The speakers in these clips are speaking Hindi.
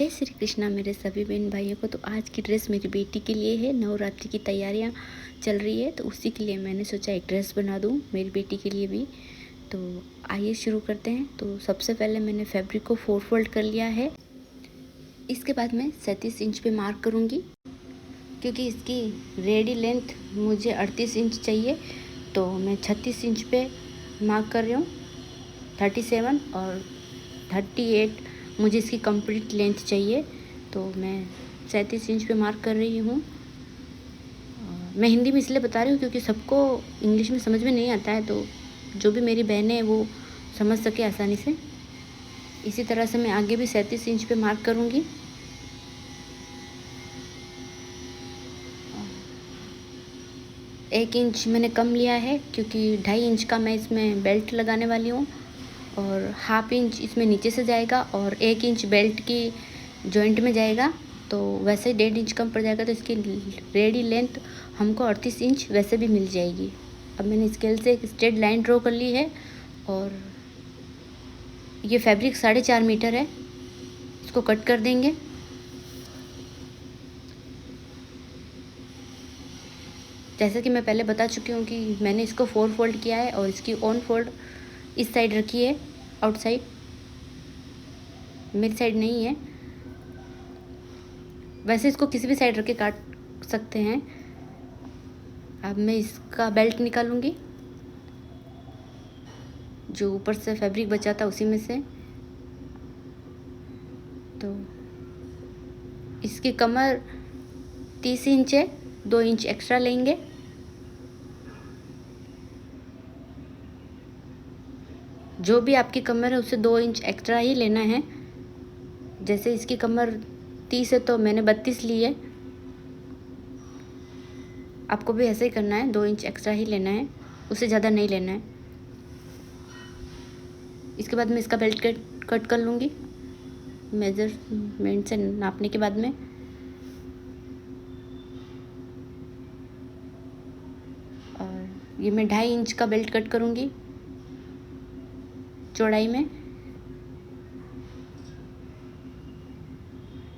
जय श्री कृष्णा मेरे सभी बहन भाइयों को। तो आज की ड्रेस मेरी बेटी के लिए है। नवरात्रि की तैयारियां चल रही है तो उसी के लिए मैंने सोचा एक ड्रेस बना दूं मेरी बेटी के लिए भी। तो आइए शुरू करते हैं। तो सबसे पहले मैंने फैब्रिक को 4 फोल्ड कर लिया है। इसके बाद मैं 37 इंच पे मार्क करूँगी क्योंकि इसकी रेडी लेंथ मुझे 38 इंच चाहिए। तो मैं 36 इंच पे मार्क कर रही हूँ। 37 और 38 मुझे इसकी कंप्लीट लेंथ चाहिए। तो मैं 37 इंच पे मार्क कर रही हूँ। मैं हिंदी में इसलिए बता रही हूँ क्योंकि सबको इंग्लिश में समझ में नहीं आता है, तो जो भी मेरी बहनें हैं वो समझ सके आसानी से। इसी तरह से मैं आगे भी 37 इंच पे मार्क करूँगी। एक इंच मैंने कम लिया है क्योंकि 2.5 इंच का मैं इसमें बेल्ट लगाने वाली हूँ और हाफ इंच इसमें नीचे से जाएगा और 1 इंच बेल्ट की जॉइंट में जाएगा। तो वैसे ही 1.5 इंच कम पड़ जाएगा। तो इसकी रेडी लेंथ हमको 38 इंच वैसे भी मिल जाएगी। अब मैंने स्केल से एक स्ट्रेट लाइन ड्रॉ कर ली है और ये फैब्रिक 4.5 मीटर है। इसको कट कर देंगे। जैसे कि मैं पहले बता चुकी हूँ कि मैंने इसको 4 फोल्ड किया है और इसकी ऑन फोल्ड इस साइड रखी है, आउटसाइड, मेरी साइड नहीं है। वैसे इसको किसी भी साइड रख के काट सकते हैं। अब मैं इसका बेल्ट निकालूंगी, जो ऊपर से फैब्रिक बचा था उसी में से। तो इसकी कमर 30 इंच है, 2 इंच एक्स्ट्रा लेंगे। जो भी आपकी कमर है उससे 2 इंच एक्स्ट्रा ही लेना है। जैसे इसकी कमर 30 है तो मैंने 32 ली है। आपको भी ऐसे ही करना है, 2 इंच एक्स्ट्रा ही लेना है, उससे ज़्यादा नहीं लेना है। इसके बाद मैं इसका बेल्ट कट कर लूँगी मेजरमेंट से नापने के बाद में। और ये मैं 2.5 इंच का बेल्ट कट करूँगी चौड़ाई में,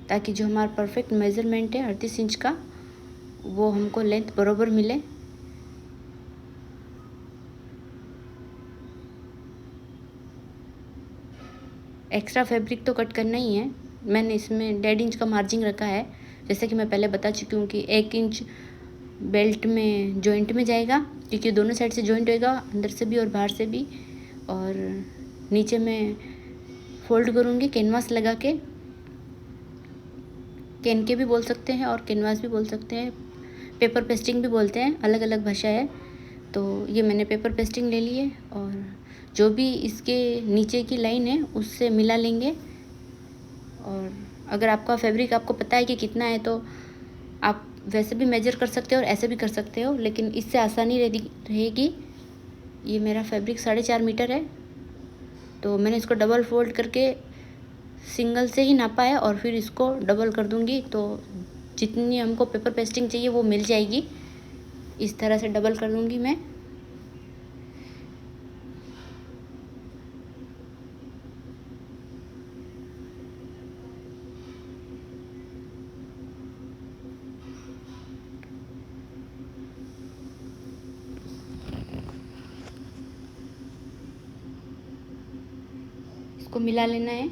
ताकि जो हमारा परफेक्ट मेज़रमेंट है 38 इंच का वो हमको लेंथ बराबर मिले। एक्स्ट्रा फैब्रिक तो कट करना ही है। मैंने इसमें 1.5 इंच का मार्जिन रखा है। जैसे कि मैं पहले बता चुकी हूँ कि 1 इंच बेल्ट में जॉइंट में जाएगा क्योंकि दोनों साइड से जॉइंट होएगा, अंदर से भी और बाहर से भी। और नीचे मैं फोल्ड करूँगी कैनवास लगा के। कैन के भी बोल सकते हैं और कैनवास भी बोल सकते हैं, पेपर पेस्टिंग भी बोलते हैं, अलग अलग भाषा है। तो ये मैंने पेपर पेस्टिंग ले ली है और जो भी इसके नीचे की लाइन है उससे मिला लेंगे। और अगर आपका फैब्रिक आपको पता है कि कितना है तो आप वैसे भी मेजर कर सकते हो और ऐसे भी कर सकते हो, लेकिन इससे आसानी रहेगी। ये मेरा फैब्रिक 4.5 मीटर है तो मैंने इसको डबल फोल्ड करके सिंगल से ही नापा है और फिर इसको डबल कर दूंगी। तो जितनी हमको पेपर पेस्टिंग चाहिए वो मिल जाएगी। इस तरह से डबल कर दूंगी मैं। इसको मिला लेना है।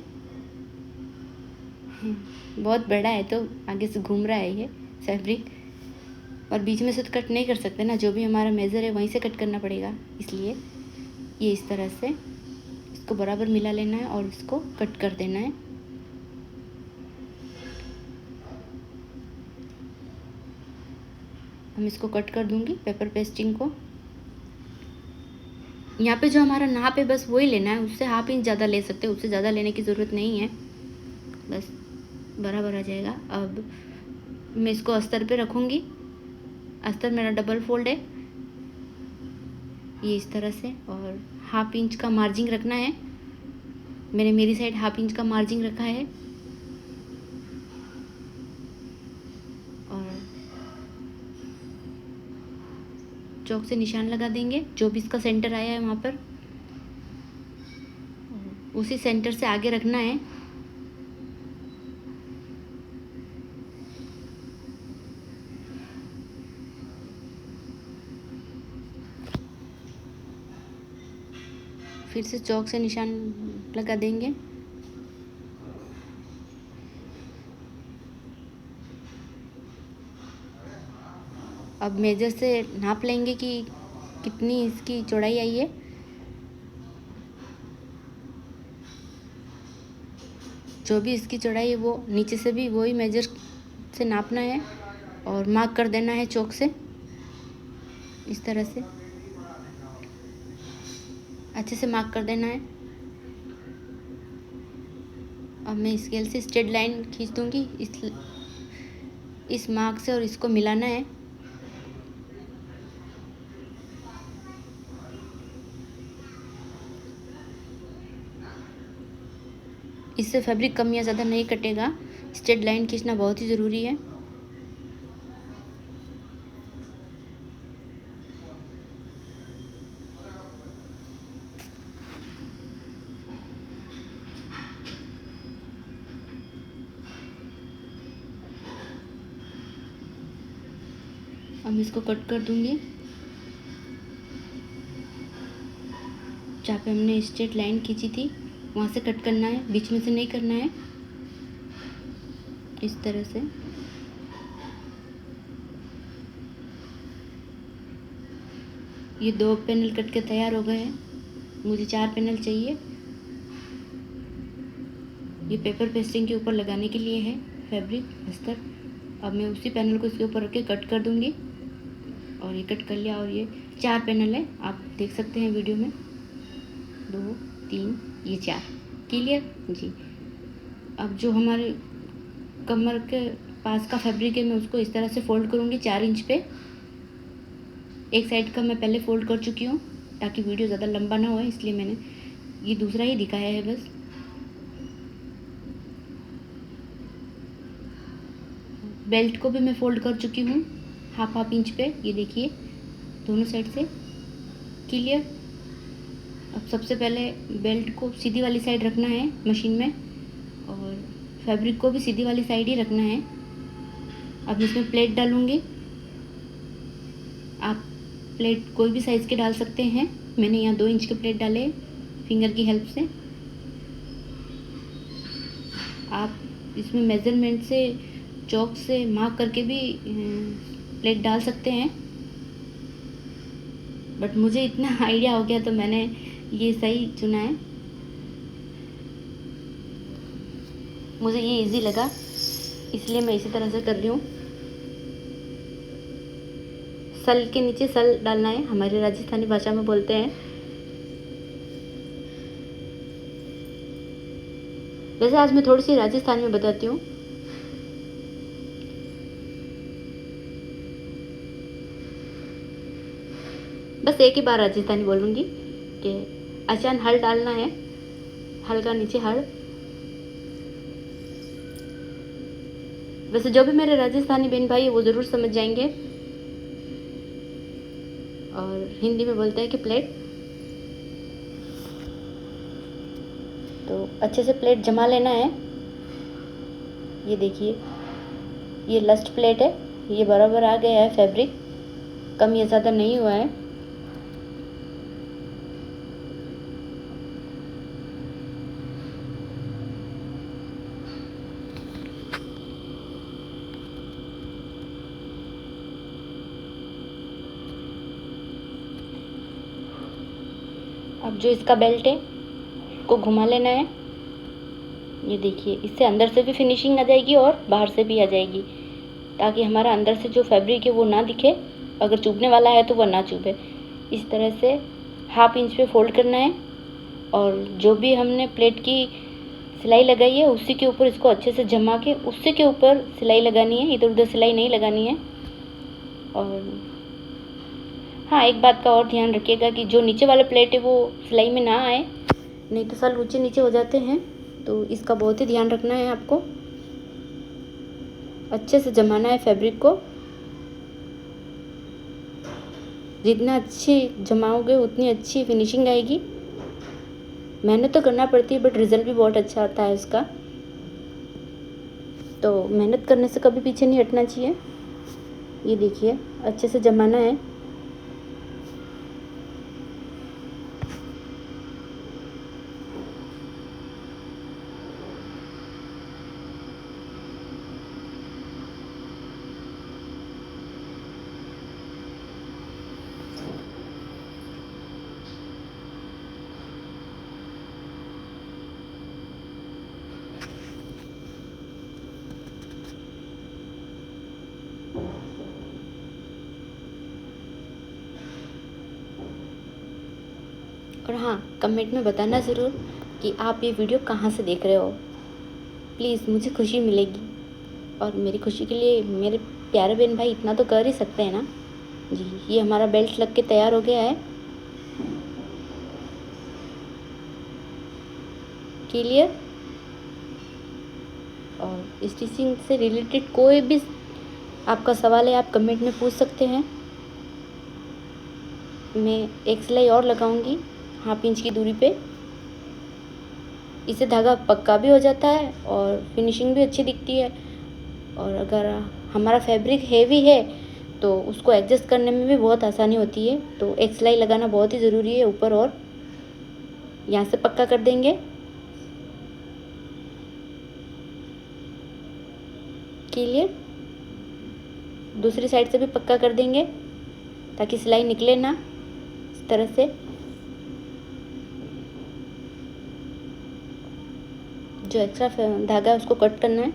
बहुत बड़ा है तो आगे से घूम रहा है ये फैब्रिक, और बीच में से तो कट नहीं कर सकते ना, जो भी हमारा मेज़र है वहीं से कट करना पड़ेगा। इसलिए ये इस तरह से इसको बराबर मिला लेना है और इसको कट कर देना है। हम इसको कट कर दूंगी पेपर पेस्टिंग को। यहाँ पे जो हमारा नाप है बस वही लेना है, उससे हाफ इंच ज़्यादा ले सकते हैं, उससे ज़्यादा लेने की ज़रूरत नहीं है, बस बराबर आ जाएगा। अब मैं इसको अस्तर पे रखूँगी। अस्तर मेरा डबल फोल्ड है, ये इस तरह से। और हाफ इंच का मार्जिन रखना है। मैंने मेरी साइड हाफ इंच का मार्जिन रखा है और चौक से निशान लगा देंगे जो भी इसका सेंटर आया है वहाँ पर, उसी सेंटर से आगे रखना है। फिर से चौक से निशान लगा देंगे। अब मेजर से नाप लेंगे कि कितनी इसकी चौड़ाई आई है। जो भी इसकी चौड़ाई है वो नीचे से भी वही मेजर से नापना है और मार्क कर देना है चौक से, इस तरह से अच्छे से मार्क कर देना है। अब मैं स्केल से स्ट्रेट लाइन खींच दूंगी इस मार्क से और इसको मिलाना है। इससे फैब्रिक कम या ज़्यादा नहीं कटेगा। स्ट्रेट लाइन खींचना बहुत ही ज़रूरी है। अब इसको कट कर दूंगी। जहाँ पे हमने स्ट्रेट लाइन खींची थी वहाँ से कट करना है, बीच में से नहीं करना है, इस तरह से। ये 2 पैनल कट के तैयार हो गए हैं। मुझे 4 पैनल चाहिए। ये पेपर पेस्टिंग के ऊपर लगाने के लिए है फैब्रिक अस्तर। अब मैं उसी पैनल को इसके ऊपर रख के कट कर दूंगी और ये कट कर लिया। और ये 4 पैनल है, आप देख सकते हैं वीडियो में। 2 3 ये 4 क्लियर जी। अब जो हमारे कमर के पास का फैब्रिक है मैं उसको इस तरह से फोल्ड करूँगी 4 इंच पे। एक साइड का मैं पहले फोल्ड कर चुकी हूँ ताकि वीडियो ज़्यादा लंबा ना हो, इसलिए मैंने ये दूसरा ही दिखाया है बस। बेल्ट को भी मैं फोल्ड कर चुकी हूँ हाफ इंच पे, ये देखिए दोनों साइड से क्लियर। अब सबसे पहले बेल्ट को सीधी वाली साइड रखना है मशीन में और फैब्रिक को भी सीधी वाली साइड ही रखना है। अब इसमें प्लेट डालूँगी। आप प्लेट कोई भी साइज़ के डाल सकते हैं। मैंने यहाँ 2 इंच के प्लेट डाले फिंगर की हेल्प से। आप इसमें मेज़रमेंट से चौक से मार्क करके भी प्लेट डाल सकते हैं, बट मुझे इतना आइडिया हो गया तो मैंने ये सही चुना है। मुझे ये इजी लगा इसलिए मैं इसी तरह से कर रही हूँ। सल के नीचे सल डालना है, हमारे राजस्थानी भाषा में बोलते हैं। वैसे आज मैं थोड़ी सी राजस्थानी में बताती हूँ। बस एक ही बार राजस्थानी बोलूँगी कि अचान हल डालना है, हल का नीचे हल। वैसे जो भी मेरे राजस्थानी बहन भाई है वो ज़रूर समझ जाएंगे। और हिंदी में बोलते हैं कि प्लेट। तो अच्छे से प्लेट जमा लेना है। ये देखिए ये लस्ट प्लेट है, ये बराबर आ गया है फैब्रिक, कम या ज़्यादा नहीं हुआ है। अब जो इसका बेल्ट है को घुमा लेना है। ये देखिए इससे अंदर से भी फिनिशिंग आ जाएगी और बाहर से भी आ जाएगी, ताकि हमारा अंदर से जो फैब्रिक है वो ना दिखे, अगर चुभने वाला है तो वह ना चुभे। इस तरह से हाफ इंच पे फोल्ड करना है और जो भी हमने प्लेट की सिलाई लगाई है उसी के ऊपर इसको अच्छे से जमा के उसी के ऊपर सिलाई लगानी है, इधर उधर सिलाई नहीं लगानी है। और हाँ, एक बात का और ध्यान रखिएगा कि जो नीचे वाला प्लेट है वो सिलाई में ना आए, नहीं तो सल ऊंचे नीचे हो जाते हैं। तो इसका बहुत ही ध्यान रखना है आपको। अच्छे से जमाना है फैब्रिक को। जितना अच्छी जमाओगे उतनी अच्छी फिनिशिंग आएगी। मेहनत तो करना पड़ती है बट रिज़ल्ट भी बहुत अच्छा आता है उसका। तो मेहनत करने से कभी पीछे नहीं हटना चाहिए। ये देखिए अच्छे से जमाना है। और हाँ, कमेंट में बताना ज़रूर कि आप ये वीडियो कहाँ से देख रहे हो। प्लीज़ मुझे खुशी मिलेगी, और मेरी खुशी के लिए मेरे प्यारे बहन भाई इतना तो कर ही सकते हैं ना। जी, ये हमारा बेल्ट लग के तैयार हो गया है। क्लियर। और स्टिचिंग से रिलेटेड कोई भी आपका सवाल है, आप कमेंट में पूछ सकते हैं। मैं एक सिलाई और लगाऊंगी 1/2 इंच की दूरी पे। इससे धागा पक्का भी हो जाता है और फिनिशिंग भी अच्छी दिखती है। और अगर हमारा फैब्रिक हेवी है तो उसको एडजस्ट करने में भी बहुत आसानी होती है। तो एक सिलाई लगाना बहुत ही ज़रूरी है ऊपर, और यहाँ से पक्का कर देंगे। क्लियर। दूसरी साइड से भी पक्का कर देंगे ताकि सिलाई निकले ना, इस तरह से। जो एक्स्ट्रा धागा है उसको कट करना है,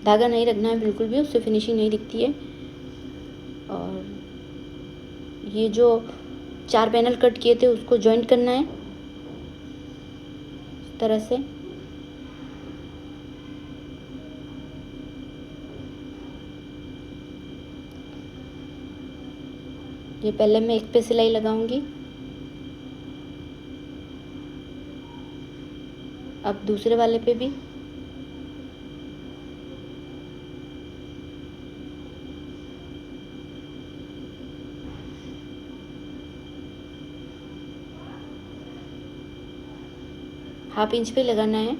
धागा नहीं रखना है बिल्कुल भी, उससे फिनिशिंग नहीं दिखती है। और ये जो 4 पैनल कट किए थे उसको जॉइंट करना है इस तरह से। ये पहले मैं एक पे सिलाई लगाऊंगी, अब दूसरे वाले पे भी। ½ इंच पे लगाना है,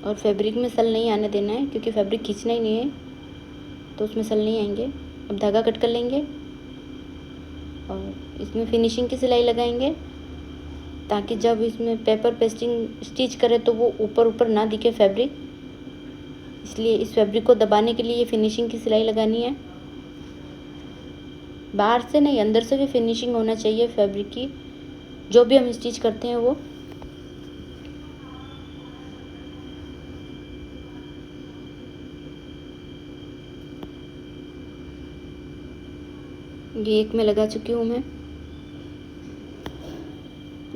और फैब्रिक में सल नहीं आने देना है, क्योंकि फैब्रिक खींचना ही नहीं है तो उसमें सल नहीं आएंगे। अब धागा कट कर लेंगे और इसमें फिनिशिंग की सिलाई लगाएंगे, ताकि जब इसमें पेपर पेस्टिंग स्टिच करें तो वो ऊपर ऊपर ना दिखे फैब्रिक। इसलिए इस फैब्रिक को दबाने के लिए ये फिनिशिंग की सिलाई लगानी है। बाहर से नहीं, अंदर से भी फिनिशिंग होना चाहिए फैब्रिक की, जो भी हम स्टिच करते हैं वो। ये एक में लगा चुकी हूँ मैं,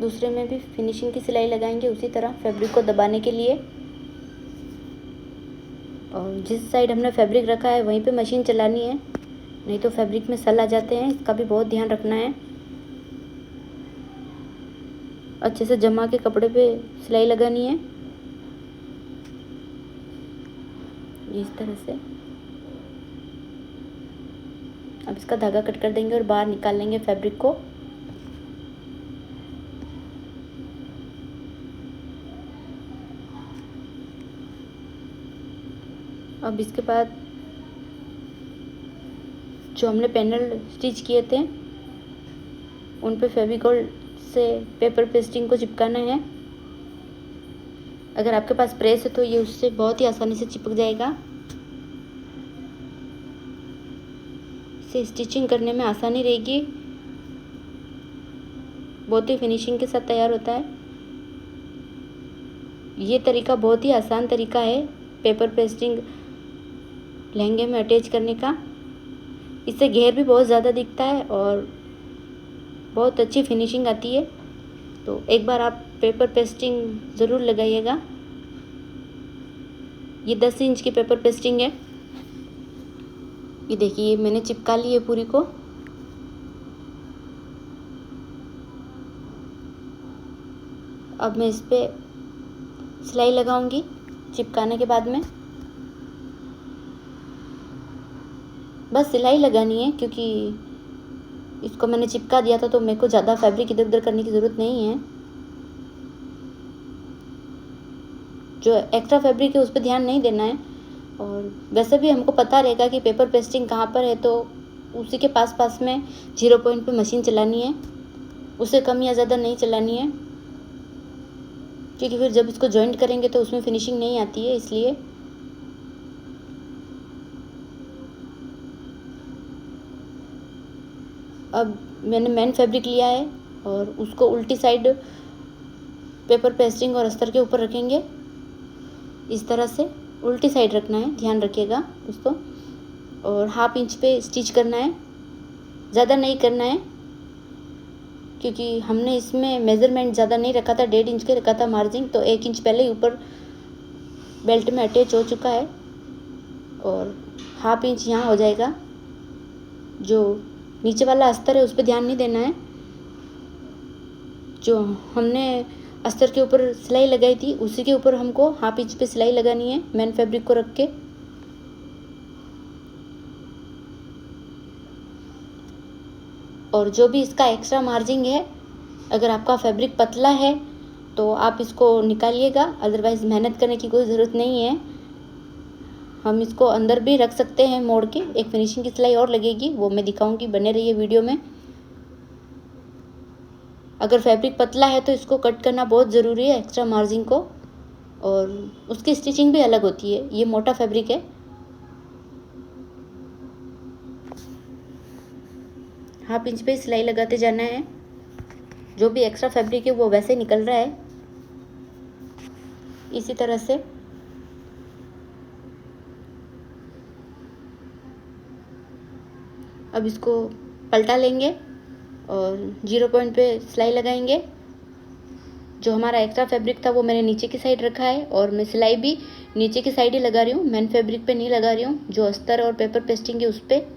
दूसरे में भी फिनिशिंग की सिलाई लगाएंगे उसी तरह फैब्रिक को दबाने के लिए। और जिस साइड हमने फैब्रिक रखा है वहीं पे मशीन चलानी है, नहीं तो फैब्रिक में सल आ जाते हैं, इसका भी बहुत ध्यान रखना है। अच्छे से जमा के कपड़े पे सिलाई लगानी है इस तरह से। अब इसका धागा कट कर देंगे और बाहर निकाल लेंगे फैब्रिक को। अब इसके बाद जो हमने पैनल स्टिच किए थे उन पे फेविकॉल से पेपर पेस्टिंग को चिपकाना है। अगर आपके पास प्रेस है तो ये उससे बहुत ही आसानी से चिपक जाएगा, इससे स्टिचिंग करने में आसानी रहेगी, बहुत ही फिनिशिंग के साथ तैयार होता है। ये तरीका बहुत ही आसान तरीका है पेपर पेस्टिंग लहंगे में अटैच करने का। इससे घेर भी बहुत ज़्यादा दिखता है और बहुत अच्छी फिनिशिंग आती है। तो एक बार आप पेपर पेस्टिंग ज़रूर लगाइएगा। ये 10 इंच की पेपर पेस्टिंग है। ये देखिए मैंने चिपका ली है पूरी को। अब मैं इस पे सिलाई लगाऊंगी चिपकाने के बाद में। बस सिलाई लगानी है, क्योंकि इसको मैंने चिपका दिया था तो मेरे को ज़्यादा फैब्रिक इधर उधर करने की ज़रूरत नहीं है। जो एक्स्ट्रा फैब्रिक है उस पर ध्यान नहीं देना है। और वैसे भी हमको पता रहेगा कि पेपर पेस्टिंग कहाँ पर है, तो उसी के पास पास में 0 पॉइंट पे मशीन चलानी है, उससे कम या ज़्यादा नहीं चलानी है, क्योंकि फिर जब इसको जॉइंट करेंगे तो उसमें फिनिशिंग नहीं आती है। इसलिए अब मैंने मेन फैब्रिक लिया है और उसको उल्टी साइड पेपर पेस्टिंग और अस्तर के ऊपर रखेंगे। इस तरह से उल्टी साइड रखना है, ध्यान रखिएगा दोस्तों। और ½ इंच पे स्टिच करना है, ज़्यादा नहीं करना है, क्योंकि हमने इसमें मेज़रमेंट ज़्यादा नहीं रखा था, 1.5 इंच के रखा था मार्जिन, तो 1 इंच पहले ही ऊपर बेल्ट में अटैच हो चुका है और 1/2 इंच यहाँ हो जाएगा। जो नीचे वाला अस्तर है उस पर ध्यान नहीं देना है। जो हमने अस्तर के ऊपर सिलाई लगाई थी उसी के ऊपर हमको 1/2 इंच पे सिलाई लगानी है मेन फैब्रिक को रख के। और जो भी इसका एक्स्ट्रा मार्जिन है, अगर आपका फैब्रिक पतला है तो आप इसको निकालिएगा, अदरवाइज़ मेहनत करने की कोई ज़रूरत नहीं है। हम इसको अंदर भी रख सकते हैं मोड़ के, एक फिनिशिंग की सिलाई और लगेगी, वो मैं दिखाऊंगी, बने रहिए वीडियो में। अगर फैब्रिक पतला है तो इसको कट करना बहुत ज़रूरी है, एक्स्ट्रा मार्जिन को, और उसकी स्टिचिंग भी अलग होती है। ये मोटा फैब्रिक है। 1/2 इंच पे सिलाई लगाते जाना है। जो भी एक्स्ट्रा फैब्रिक है वो वैसे निकल रहा है इसी तरह से। अब इसको पलटा लेंगे और 0 पॉइंट पे सिलाई लगाएंगे। जो हमारा एक्स्ट्रा फैब्रिक था वो मैंने नीचे की साइड रखा है और मैं सिलाई भी नीचे की साइड ही लगा रही हूँ, मेन फैब्रिक पे नहीं लगा रही हूँ। जो अस्तर और पेपर पेस्टिंग है उस पर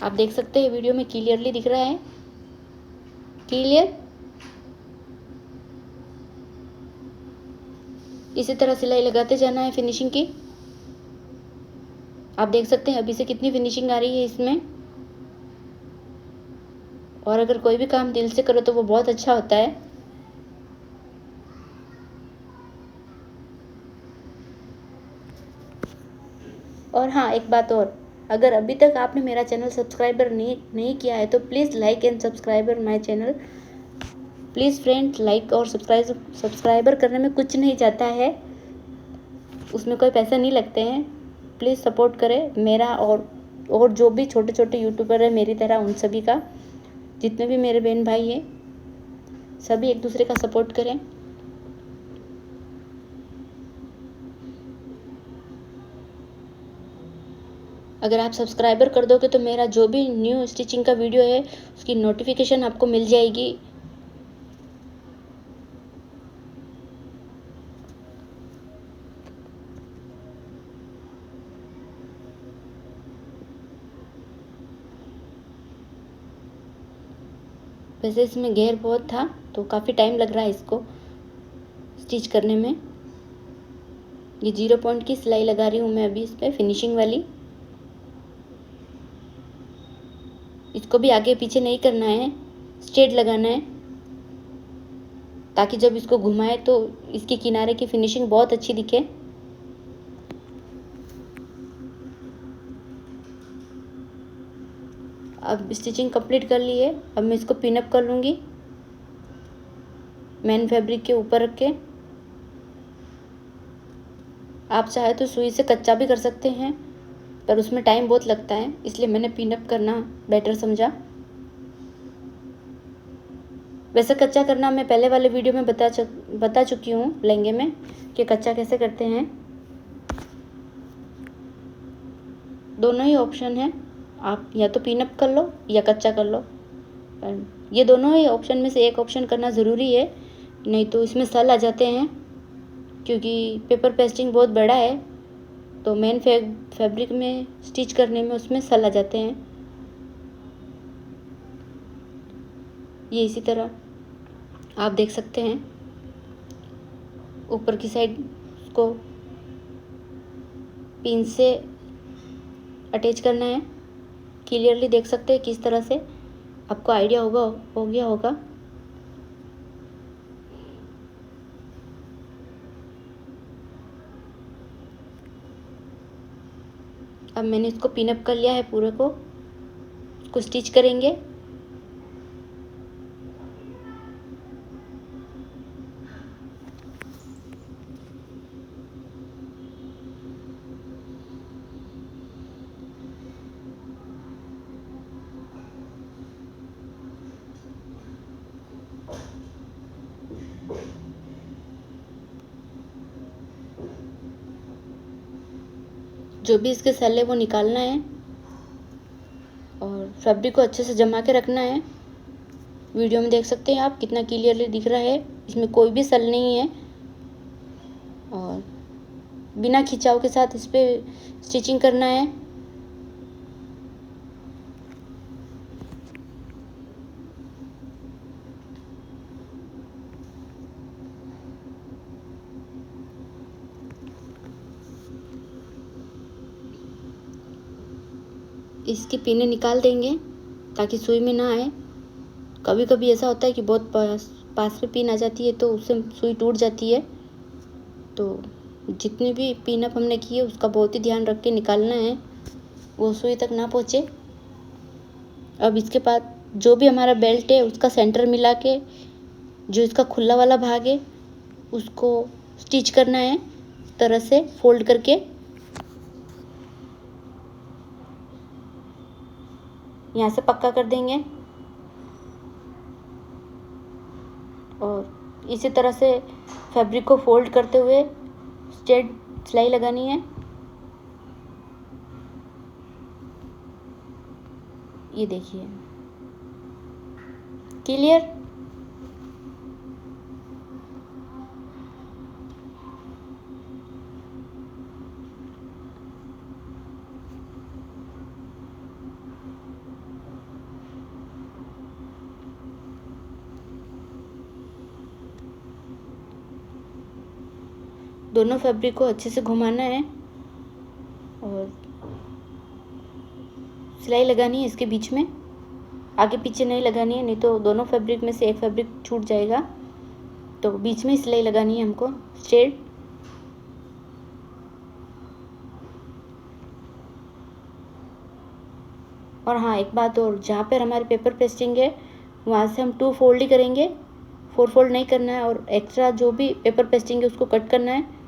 आप देख सकते हैं, वीडियो में क्लियरली दिख रहा है। क्लियर। इसी तरह सिलाई लगाते जाना है फिनिशिंग की। आप देख सकते हैं अभी से कितनी फिनिशिंग आ रही है इसमें। और अगर कोई भी काम दिल से करो तो वो बहुत अच्छा होता है। और हाँ, एक बात और, अगर अभी तक आपने मेरा चैनल सब्सक्राइबर नहीं किया है तो please like and subscriber my channel. Please friend, like और सब्सक्राइबर करने में कुछ नहीं जाता है, उसमें कोई पैसे नहीं लगते हैं। प्लीज़ सपोर्ट करें मेरा और जो भी छोटे छोटे यूट्यूबर हैं मेरी तरह, उन सभी का, जितने भी मेरे बहन भाई हैं, सभी एक दूसरे का सपोर्ट करें। अगर आप सब्सक्राइबर कर दोगे तो मेरा जो भी न्यू स्टिचिंग का वीडियो है उसकी नोटिफिकेशन आपको मिल जाएगी। वैसे इसमें घेर बहुत था तो काफ़ी टाइम लग रहा है इसको स्टिच करने में। ये 0 पॉइंट की सिलाई लगा रही हूँ मैं अभी इस पर, फिनिशिंग वाली। इसको भी आगे पीछे नहीं करना है, स्ट्रेट लगाना है, ताकि जब इसको घुमाए तो इसके किनारे की फिनिशिंग बहुत अच्छी दिखे। अब स्टिचिंग कंप्लीट कर ली है। अब मैं इसको पिन अप कर लूँगी मेन फैब्रिक के ऊपर रख के। आप चाहे तो सुई से कच्चा भी कर सकते हैं, पर उसमें टाइम बहुत लगता है, इसलिए मैंने पिन अप करना बेटर समझा। वैसे कच्चा करना मैं पहले वाले वीडियो में बता चुकी हूँ लहंगे में, कि कच्चा कैसे करते हैं। दोनों ही ऑप्शन है, आप या तो पिन अप कर लो या कच्चा कर लो, पर ये दोनों ही ऑप्शन में से एक ऑप्शन करना ज़रूरी है, नहीं तो इसमें सल आ जाते हैं। क्योंकि पेपर पेस्टिंग बहुत बड़ा है तो मेन फैब्रिक में स्टिच करने में उसमें सल आ जाते हैं। ये इसी तरह आप देख सकते हैं, ऊपर की साइड को पिन से अटैच करना है। क्लियरली देख सकते हैं किस तरह से, आपको आइडिया हो गया होगा। अब मैंने इसको पिन अप कर लिया है पूरे को, इसको स्टिच करेंगे। जो भी इसके सेल है वो निकालना है और फैब्रिक को अच्छे से जमा के रखना है। वीडियो में देख सकते हैं आप कितना क्लियरली दिख रहा है, इसमें कोई भी सल नहीं है। और बिना खिंचाव के साथ इस पर स्टिचिंग करना है। इसके पिने निकाल देंगे ताकि सुई में ना आए। कभी कभी ऐसा होता है कि बहुत पास में पिन आ जाती है तो उससे सुई टूट जाती है। तो जितनी भी पिन अप हमने की है उसका बहुत ही ध्यान रख के निकालना है, वो सुई तक ना पहुँचे। अब इसके बाद जो भी हमारा बेल्ट है उसका सेंटर मिला के जो इसका खुला वाला भाग है उसको स्टिच करना है, इस तरह से फोल्ड करके। यहाँ से पक्का कर देंगे और इसी तरह से फैब्रिक को फोल्ड करते हुए स्ट्रेट सिलाई लगानी है। ये देखिए क्लियर। दोनों फैब्रिक को अच्छे से घुमाना है और सिलाई लगानी है इसके बीच में, आगे पीछे नहीं लगानी है, नहीं तो दोनों फैब्रिक में से एक फैब्रिक छूट जाएगा। तो बीच में ही सिलाई लगानी है हमको स्ट्रेट। और हाँ एक बात और, जहाँ पर हमारे पेपर पेस्टिंग है वहाँ से हम 2 फोल्ड ही करेंगे, 4 फोल्ड नहीं करना है। और एक्स्ट्रा जो भी पेपर पेस्टिंग है उसको कट करना है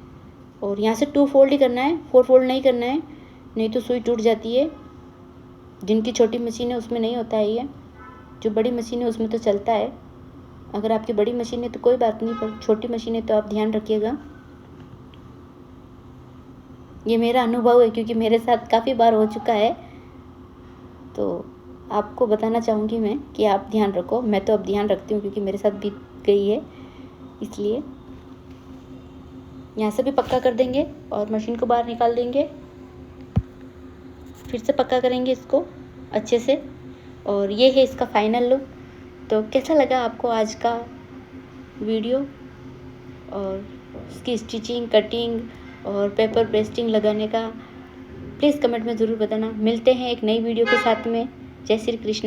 और यहाँ से 2 फोल्ड ही करना है, 4 फोल्ड नहीं करना है, नहीं तो सुई टूट जाती है। जिनकी छोटी मशीन है उसमें नहीं होता है ये, जो बड़ी मशीन है उसमें तो चलता है। अगर आपकी बड़ी मशीन है तो कोई बात नहीं, पर छोटी मशीन है तो आप ध्यान रखिएगा। ये मेरा अनुभव है क्योंकि मेरे साथ काफ़ी बार हो चुका है, तो आपको बताना चाहूँगी मैं कि आप ध्यान रखो। मैं तो अब ध्यान रखती हूँ क्योंकि मेरे साथ बीत गई है, इसलिए। यहाँ से भी पक्का कर देंगे और मशीन को बाहर निकाल देंगे, फिर से पक्का करेंगे इसको अच्छे से। और ये है इसका फाइनल लुक। तो कैसा लगा आपको आज का वीडियो और इसकी स्टिचिंग, कटिंग और पेपर पेस्टिंग लगाने का, प्लीज़ कमेंट में ज़रूर बताना। मिलते हैं एक नई वीडियो के साथ में। जय श्री कृष्ण।